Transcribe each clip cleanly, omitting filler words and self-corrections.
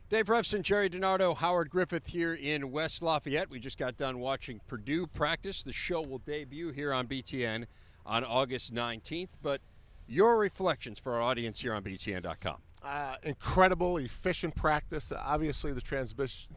Dave Revsine, Gerry Dinardo, Howard Griffith here in West Lafayette. We just got done watching Purdue practice. The show will debut here on BTN on August 19th. But your reflections for our audience here on BTN.com. Incredible, efficient practice. Obviously, the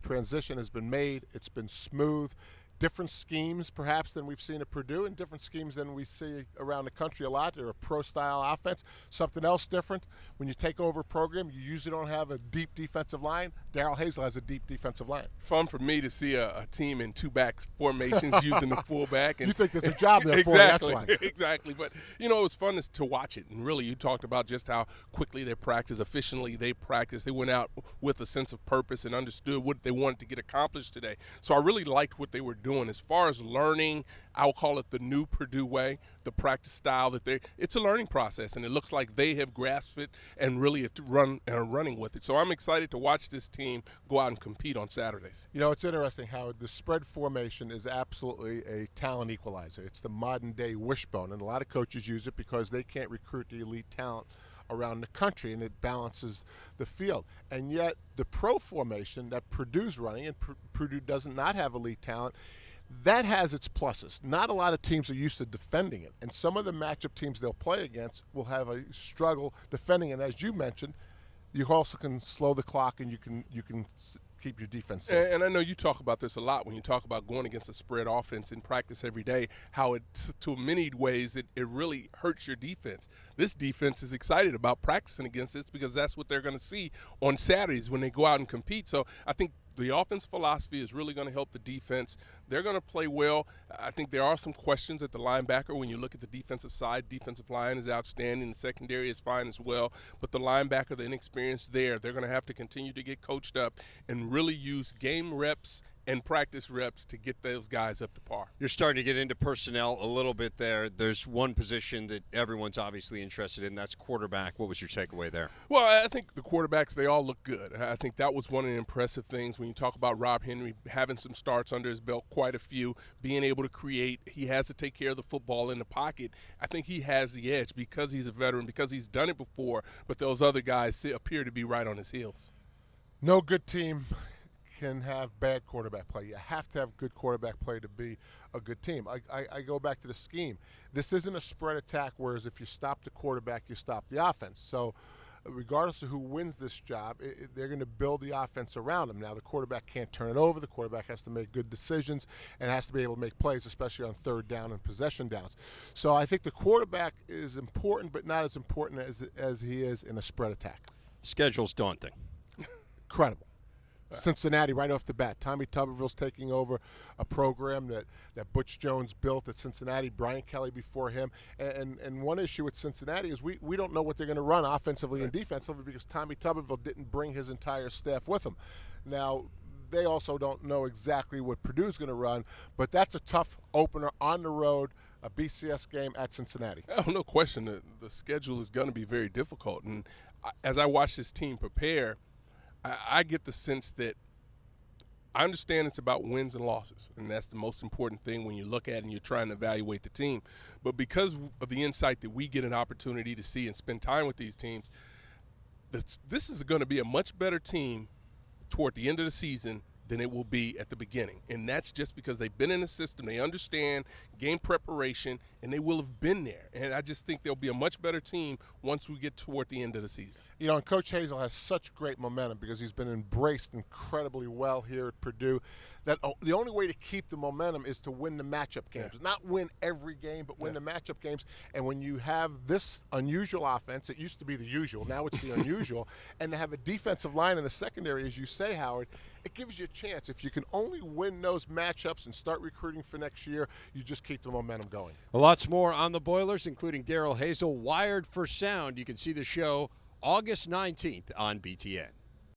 transition has been made. It's been smooth. Different schemes, perhaps, than we've seen at Purdue, and different schemes than we see around the country a lot. They're a pro-style offense. Something else different, when you take over a program, you usually don't have a deep defensive line. Darrell Hazell has a deep defensive line. Fun for me to see a team in two-back formations using the fullback. And you think there's a job there for exactly, you, that's why. Exactly. But, you know, it was fun to watch it. And really, you talked about just how quickly they practiced, efficiently they practiced. They went out with a sense of purpose and understood what they wanted to get accomplished today. So I really liked what they were doing. As far as learning, I'll call it the new Purdue way, the practice style it's a learning process, and it looks like they have grasped it and really are running with it. So I'm excited to watch this team go out and compete on Saturdays. You know, it's interesting how the spread formation is absolutely a talent equalizer. It's the modern day wishbone, and a lot of coaches use it because they can't recruit the elite talent around the country, and it balances the field. And yet the pro formation that Purdue's running, and Purdue does not have elite talent, that has its pluses. Not a lot of teams are used to defending it, and some of the matchup teams they'll play against will have a struggle defending it. As you mentioned, you also can slow the clock, and you can keep your defense safe. And I know you talk about this a lot when you talk about going against a spread offense in practice every day, how it, to many ways, it really hurts your defense. This defense is excited about practicing against this because that's what they're going to see on Saturdays when they go out and compete. So I think the offense philosophy is really going to help the defense. They're going to play well. I think there are some questions at the linebacker when you look at the defensive side. Defensive line is outstanding. The secondary is fine as well. But the linebacker, the inexperience there, they're going to have to continue to get coached up and really use game reps and practice reps to get those guys up to par. You're starting to get into personnel a little bit there. There's one position that everyone's obviously interested in. That's quarterback. What was your takeaway there? Well, I think the quarterbacks, they all look good. I think that was one of the impressive things when you talk about Rob Henry having some starts under his belt, quite a few, being able to create. He has to take care of the football in the pocket. I think he has the edge because he's a veteran, because he's done it before, but those other guys appear to be right on his heels. No good team can have bad quarterback play. You have to have good quarterback play to be a good team. I go back to the scheme. This isn't a spread attack, whereas if you stop the quarterback, you stop the offense. So regardless of who wins this job, they're going to build the offense around him. Now, the quarterback can't turn it over. The quarterback has to make good decisions and has to be able to make plays, especially on third down and possession downs. So I think the quarterback is important, but not as important as he is in a spread attack. Schedule's daunting. Incredible. Cincinnati right off the bat. Tommy Tuberville's taking over a program that Butch Jones built at Cincinnati, Brian Kelly before him. And one issue with Cincinnati is we don't know what they're going to run offensively and defensively because Tommy Tuberville didn't bring his entire staff with him. Now, they also don't know exactly what Purdue's going to run, but that's a tough opener on the road, a BCS game at Cincinnati. Oh, no question. The schedule is going to be very difficult. And as I watch this team prepare, I get the sense that I understand it's about wins and losses, and that's the most important thing when you look at it and you're trying to evaluate the team. But because of the insight that we get an opportunity to see and spend time with these teams, this is going to be a much better team toward the end of the season than it will be at the beginning. And that's just because they've been in the system, they understand game preparation, and they will have been there. And I just think they'll be a much better team once we get toward the end of the season. You know, and Coach Hazell has such great momentum because he's been embraced incredibly well here at Purdue that the only way to keep the momentum is to win the matchup games. Yeah. Not win every game, but win the matchup games. And when you have this unusual offense, it used to be the usual, now it's the unusual, and to have a defensive line in the secondary, as you say, Howard, it gives you a chance. If you can only win those matchups and start recruiting for next year, you just keep the momentum going. Lots more on the Boilers, including Darrell Hazell, Wired for Sound. You can see the show August 19th on BTN.